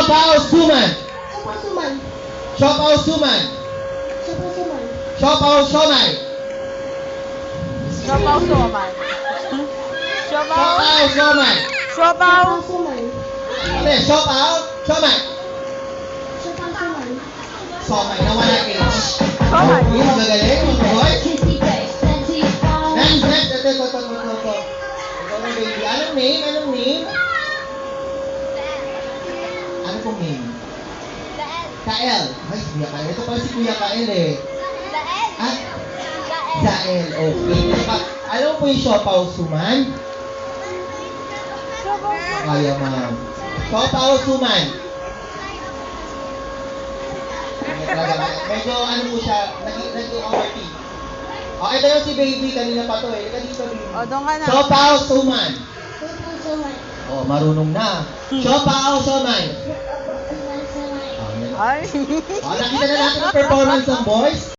Siopaw Suman. Suman. Siopaw Suman. Suman. Siopaw Siomay. Siopaw Siomay. Siopaw. Siopaw Siomay. Siopaw. Suman. Hindi, siopaw Siomay. Suman. Siomay na wala H. Siomay. Uy, magagaling, mga boy. Next. Ito. Ikaw na, baby. Anong name? Ano pong name? Kael. Ay, Kuya Kael. Ito pala si Kuya Kael eh. Ah? Zael. Okay. Alam mo po yung siopaw suman? Kaya, ma'am. Siopaw suman. Medyo ano po siya, nag-overthink. Oh, ito yung si baby. Kanina pa to eh. Ika dito, baby. O, doon ka na. Siopaw suman. Suman. Oh, marunong na. Siopaw siomay. Suman. Oh, yan. Ay. Oh, nakita na natin ang performance ng boys.